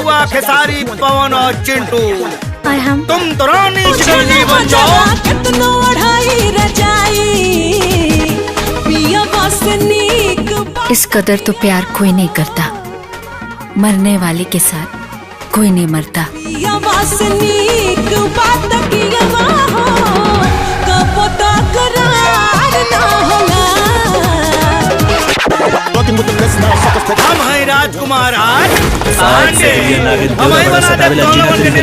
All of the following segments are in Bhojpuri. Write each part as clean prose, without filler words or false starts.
हुआ खेसारी, पवन और चिंटू। और हम तुम तो रानी शिकंजी बन जाओ। इस कदर तो प्यार कोई नहीं करता, मरने वाले के साथ कोई नहीं मरता। हम हैं राजकुमार आज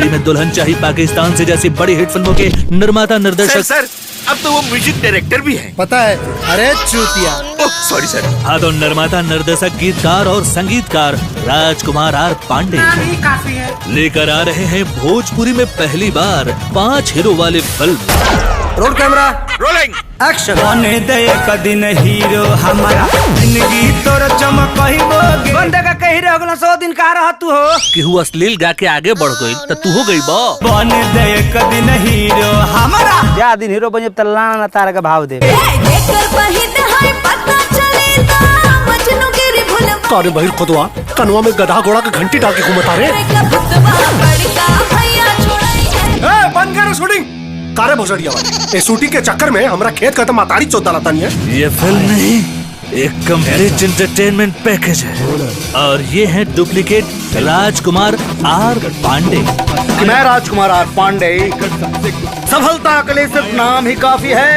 में दुल्हन चाहिए पाकिस्तान से जैसी बड़ी हिट फिल्मों के निर्माता निर्देशक। सर अब तो वो म्यूजिक डायरेक्टर भी है। पता है, अरे चूतिया। सॉरी सर। हाँ तो निर्माता निर्देशक गीतकार और संगीतकार राजकुमार आर पांडे काफी है। लेकर आ रहे हैं भोजपुरी में पहली बार 5 हीरो वाली film. Roll camera rolling action. बने दे एक दिन हीरो हमारा जिंदगी तोर चमकहिबोगे। बंदे का कही रे अगला 100 दिन का रह तू हो कि हु अश्लील गा के आगे बढ़ गई तो तू हो गई बा। बने दे एक दिन हीरो हमारा या दिन हीरो बने तल्ला ना तारा का भाव दे। कारे बहिर खुदवा कनवा में गधा घोड़ा का घंटी डाल के घूमता रे। बंद करो शूटिंग। कारे भोसड़िया वाली, शूटिंग के चक्कर में हमारा खेत खत्म मातारी चौथा लाता नहीं है। ये फिल्म नहीं, एक कंप्लीट एंटरटेनमेंट पैकेज है। और ये है डुप्लीकेट राजकुमार आर पांडे। मैं राजकुमार आर पांडे। सफलता के लिए सिर्फ नाम ही काफी है।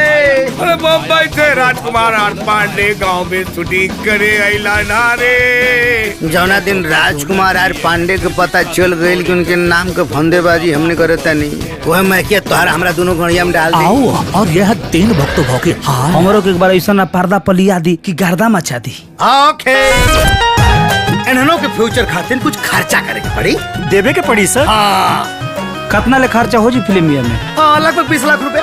अरे बम्बई से राजकुमार आर पांडे गांव में शूटिंग करे अइला ना रे। जौना दिन राजकुमार आर पांडे के पता चल गई कि उनके नाम के फंदेबाजी हमने करता नहीं, वह मैं क्या तोहरा हमरा दोनों घड़िया में डाल दे। आओ और यह 3 भक्तों भौके हमरो के एक बार ऐसा ना पर्दा पलिया दी कि गर्दा मचा दी। ओके, इन्होंने के फ्यूचर खातिर कुछ खर्चा करे के पड़ी। देवे के पड़ी सर। हाँ कितना ले खर्चा हो जी फिल्म में? लगभग 20 लाख रुपए।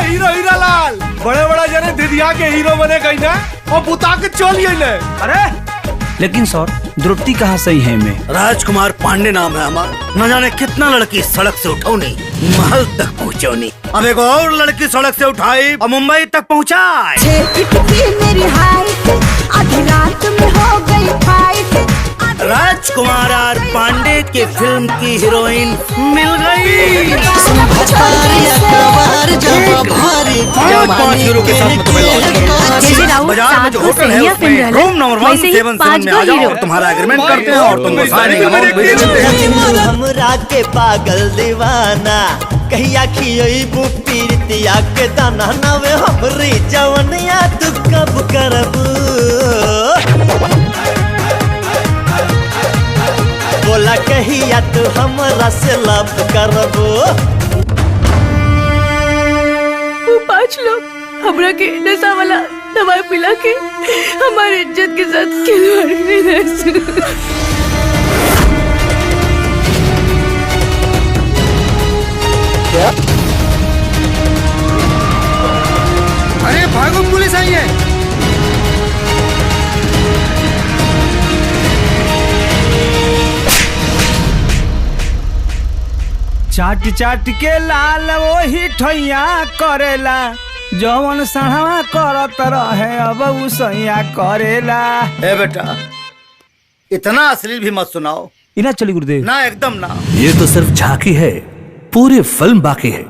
हीरो हीरा लाल बड़े बड़ा जने दिदिया के हीरो बने गई ना और बुता के चल गई। अरे लेकिन सर द्रौपदी कहाँ सही है मैं? राजकुमार पांडे नाम है हमारा। न जाने कितना लड़की सड़क से उठौनी, महल तक पहुँचौनी। अब एक और लड़की सड़क से उठाई और मुंबई तक पहुँचाई। राजकुमार आर पांडे के फिल्म की हीरोइन मिल गई। 5 हीरो के साथ बाजार में जो होटल है उसमें रूम नंबर 177 में आ जाओ और तुम्हारा एग्रीमेंट करते हैं और तुमको सारी अमाउंट भेज देते हैं। हमरा के पागल दीवाना कहिया खियबू पीरतिया के दाना नवे हमरी जवनिया तू कब करबू? बोला कहिया तू हमरा से लव करबू? वो 5 लोग हमरा के नशा वाला दवाई पिला के हमारे इज्जत के साथ खिलवाड़ नहीं। अरे भागो, पुलिस आई है। चाट चाट के लाल वही ठैया करेला, जवन सढ़वा करत रहे अब उसैया करेला। ए बेटा, इतना अश्लील भी मत सुनाओ। इना चली गुरुदेव। ना, एकदम ना। ये तो सिर्फ झांकी है, पूरी फिल्म बाकी है।